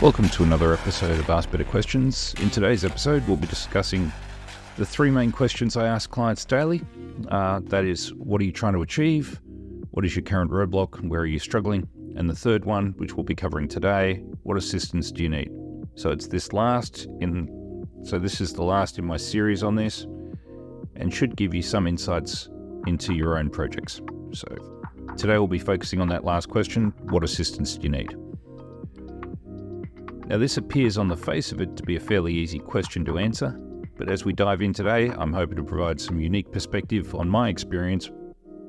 Welcome to another episode of Ask Better Questions. In today's episode, we'll be discussing the three main questions I ask clients daily. That is, what are you trying to achieve? What is your current roadblock? And where are you struggling? And the third one, which we'll be covering today, what assistance do you need? So this is the last in my series on this and should give you some insights into your own projects. So today we'll be focusing on that last question, what assistance do you need? Now, this appears on the face of it to be a fairly easy question to answer, but as we dive in today, I'm hoping to provide some unique perspective on my experience,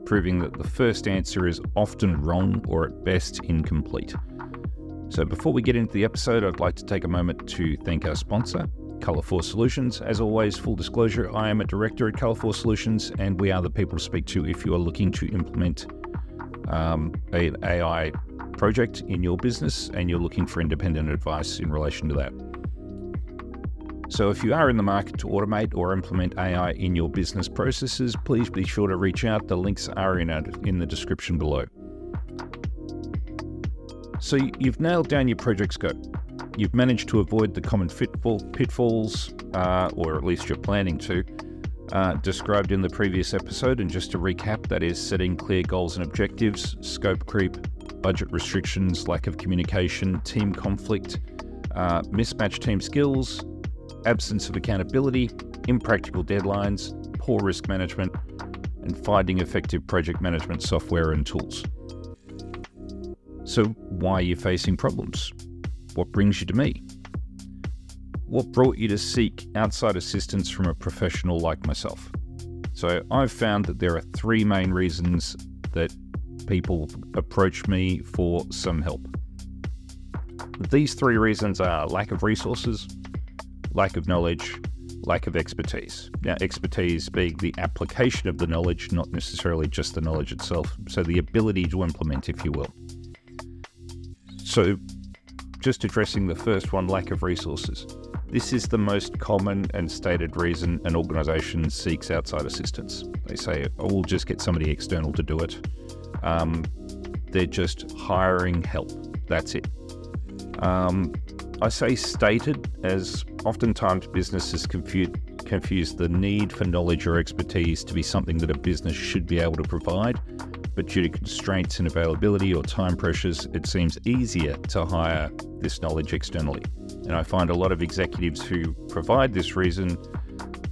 proving that the first answer is often wrong or at best incomplete. So before we get into the episode, I'd like to take a moment to thank our sponsor, Colour4 Solutions. As always, full disclosure, I am a director at Colour4 Solutions, and we are the people to speak to if you are looking to implement an AI project in your business and you're looking for independent advice in relation to that. So if you are in the market to automate or implement AI in your business processes, please be sure to reach out. The links are in the description below. So you've nailed down your project scope. You've managed to avoid the common pitfalls, or at least you're planning to, described in the previous episode. And just to recap, that is setting clear goals and objectives, scope creep, budget restrictions, lack of communication, team conflict, mismatched team skills, absence of accountability, impractical deadlines, poor risk management, and finding effective project management software and tools. So why are you facing problems? What brings you to me? What brought you to seek outside assistance from a professional like myself? So I've found that there are three main reasons that people approach me for some help. These three reasons are lack of resources, lack of knowledge, lack of expertise. Now, expertise being the application of the knowledge, not necessarily just the knowledge itself. So the ability to implement, if you will. So just addressing the first one, lack of resources. This is the most common and stated reason an organization seeks outside assistance. They say, oh, we'll just get somebody external to do it. They're just hiring help. That's it. I say stated, as oftentimes businesses confuse the need for knowledge or expertise to be something that a business should be able to provide, but due to constraints in availability or time pressures, it seems easier to hire this knowledge externally. And I find a lot of executives who provide this reason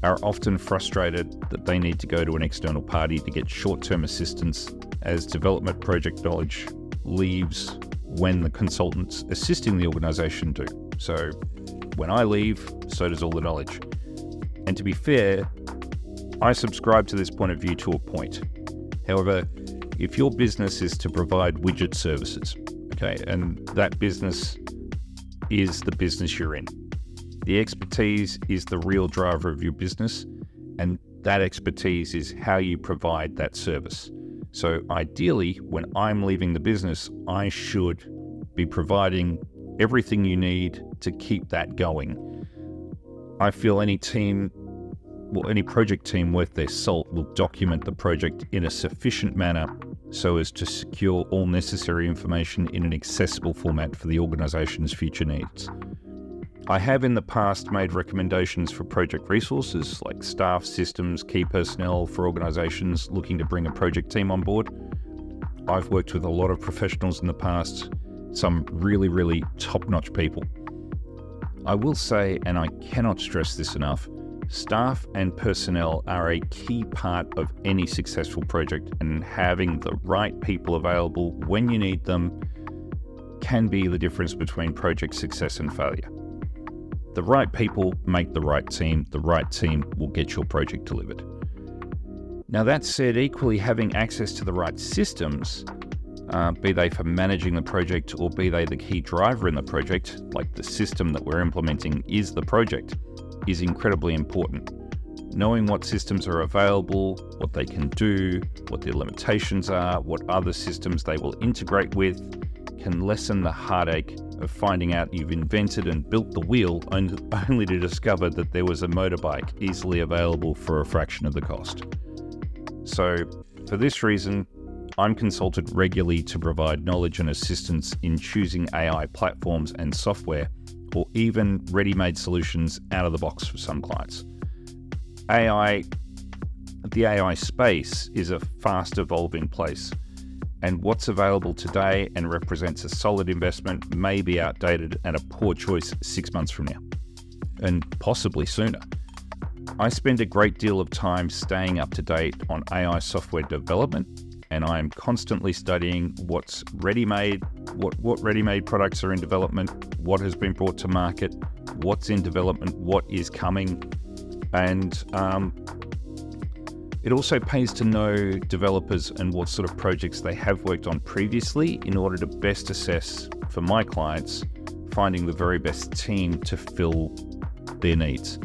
are often frustrated that they need to go to an external party to get short-term assistance, as development project knowledge leaves when the consultants assisting the organization do. So when I leave, so does all the knowledge. And to be fair, I subscribe to this point of view to a point. However, if your business is to provide widget services, okay, and that business is the business you're in, the expertise is the real driver of your business, and that expertise is how you provide that service. So ideally, when I'm leaving the business, I should be providing everything you need to keep that going. I feel any project team worth their salt will document the project in a sufficient manner so as to secure all necessary information in an accessible format for the organization's future needs. I have in the past made recommendations for project resources like staff, systems, key personnel for organizations looking to bring a project team on board. I've worked with a lot of professionals in the past, some really, really top-notch people. I will say, and I cannot stress this enough, staff and personnel are a key part of any successful project, and having the right people available when you need them can be the difference between project success and failure. The right people make the right team will get your project delivered. Now, that said, equally having access to the right systems, be they for managing the project or be they the key driver in the project, like the system that we're implementing is the project, is incredibly important. Knowing what systems are available, what they can do, what their limitations are, what other systems they will integrate with, can lessen the heartache of finding out you've invented and built the wheel only to discover that there was a motorbike easily available for a fraction of the cost. So for this reason, I'm consulted regularly to provide knowledge and assistance in choosing AI platforms and software, or even ready-made solutions out of the box for some clients. The AI space is a fast evolving place, and what's available today and represents a solid investment may be outdated and a poor choice 6 months from now, and possibly sooner. I spend a great deal of time staying up to date on AI software development, and I am constantly studying what's ready-made, what ready-made products are in development, what has been brought to market, what's in development, what is coming, and it also pays to know developers and what sort of projects they have worked on previously in order to best assess, for my clients, finding the very best team to fill their needs.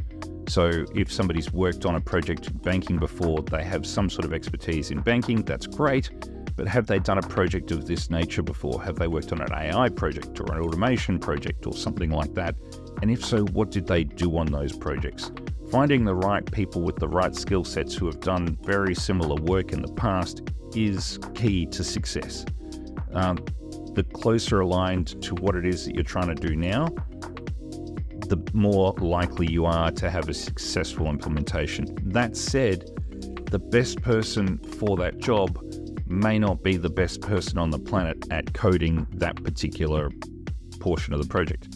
So if somebody's worked on a project in banking before, they have some sort of expertise in banking, that's great. But have they done a project of this nature before? Have they worked on an AI project or an automation project or something like that? And if so, what did they do on those projects? Finding the right people with the right skill sets who have done very similar work in the past is key to success. The closer aligned to what it is that you're trying to do now, the more likely you are to have a successful implementation. That said, the best person for that job may not be the best person on the planet at coding that particular portion of the project.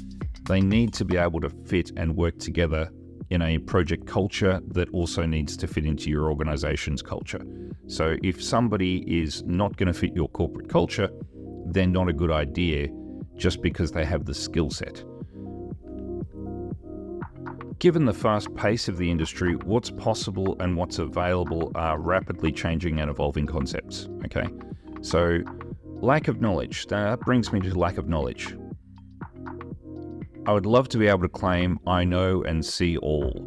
They need to be able to fit and work together in a project culture that also needs to fit into your organization's culture. So if somebody is not going to fit your corporate culture, they're not a good idea just because they have the skill set. Given the fast pace of the industry, what's possible and what's available are rapidly changing and evolving concepts, okay? So lack of knowledge, that brings me to lack of knowledge. I would love to be able to claim I know and see all,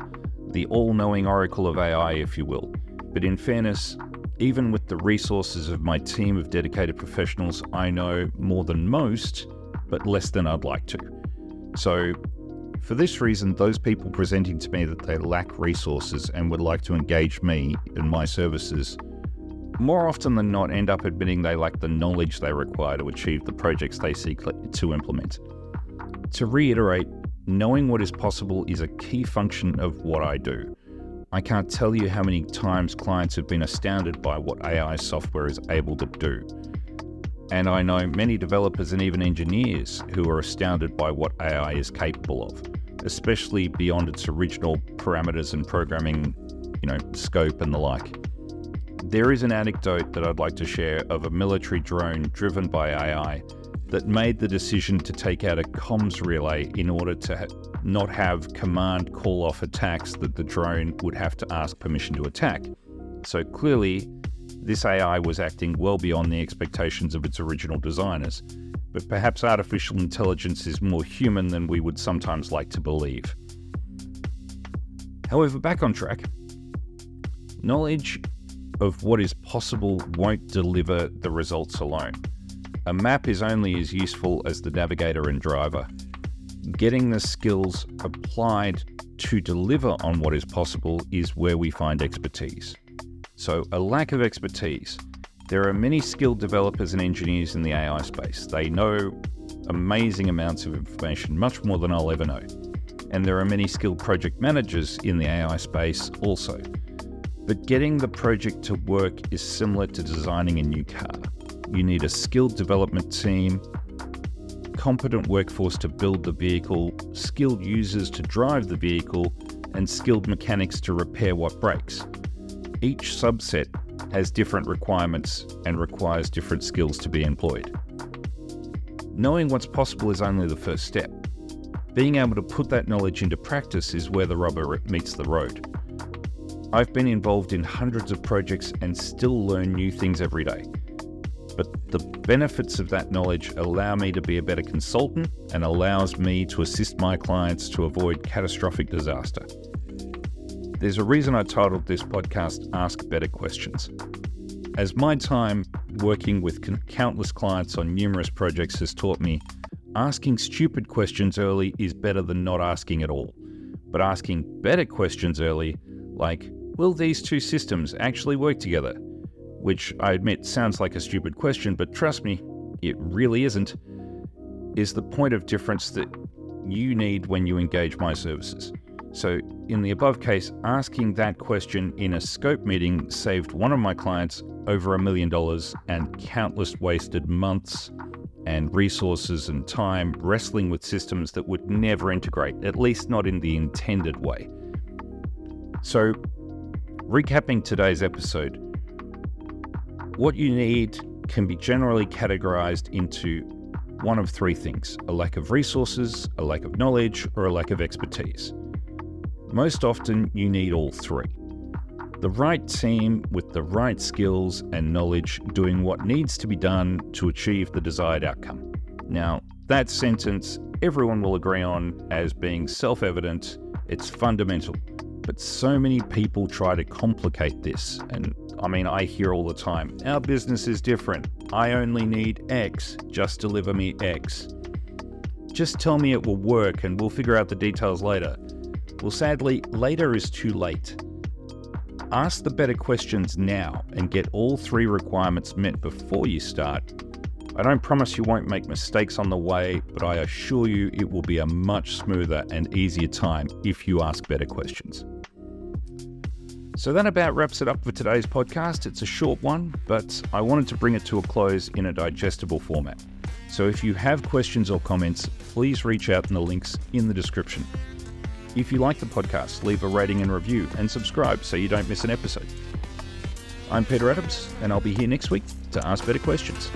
the all-knowing oracle of AI, if you will. But in fairness, even with the resources of my team of dedicated professionals, I know more than most, but less than I'd like to. So for this reason, those people presenting to me that they lack resources and would like to engage me in my services, more often than not end up admitting they lack the knowledge they require to achieve the projects they seek to implement. To reiterate, knowing what is possible is a key function of what I do. I can't tell you how many times clients have been astounded by what AI software is able to do. And I know many developers and even engineers who are astounded by what AI is capable of, especially beyond its original parameters and programming, scope and the like. There is an anecdote that I'd like to share of a military drone driven by AI that made the decision to take out a comms relay in order to not have command call-off attacks that the drone would have to ask permission to attack. So clearly, this AI was acting well beyond the expectations of its original designers, but perhaps artificial intelligence is more human than we would sometimes like to believe. However, back on track, knowledge of what is possible won't deliver the results alone. A map is only as useful as the navigator and driver. Getting the skills applied to deliver on what is possible is where we find expertise. So a lack of expertise. There are many skilled developers and engineers in the AI space. They know amazing amounts of information, much more than I'll ever know. And there are many skilled project managers in the AI space also. But getting the project to work is similar to designing a new car. You need a skilled development team, competent workforce to build the vehicle, skilled users to drive the vehicle, and skilled mechanics to repair what breaks. Each subset has different requirements and requires different skills to be employed. Knowing what's possible is only the first step. Being able to put that knowledge into practice is where the rubber meets the road. I've been involved in hundreds of projects and still learn new things every day. But the benefits of that knowledge allow me to be a better consultant and allows me to assist my clients to avoid catastrophic disaster. There's a reason I titled this podcast Ask Better Questions. As my time working with countless clients on numerous projects has taught me, asking stupid questions early is better than not asking at all. But asking better questions early, like, will these two systems actually work together? which I admit sounds like a stupid question, but trust me, it really isn't, is the point of difference that you need when you engage my services. So in the above case, asking that question in a scope meeting saved one of my clients over $1 million and countless wasted months and resources and time wrestling with systems that would never integrate, at least not in the intended way. So, recapping today's episode, what you need can be generally categorized into one of three things: a lack of resources, a lack of knowledge, or a lack of expertise. Most often, you need all three. The right team with the right skills and knowledge doing what needs to be done to achieve the desired outcome. Now, that sentence everyone will agree on as being self-evident, it's fundamental. But so many people try to complicate this. And I hear all the time, our business is different. I only need X, just deliver me X. Just tell me it will work and we'll figure out the details later. Well, sadly, later is too late. Ask the better questions now and get all three requirements met before you start. I don't promise you won't make mistakes on the way, but I assure you it will be a much smoother and easier time if you ask better questions. So that about wraps it up for today's podcast. It's a short one, but I wanted to bring it to a close in a digestible format. So if you have questions or comments, please reach out in the links in the description. If you like the podcast, leave a rating and review and subscribe so you don't miss an episode. I'm Peter Adams, and I'll be here next week to ask better questions.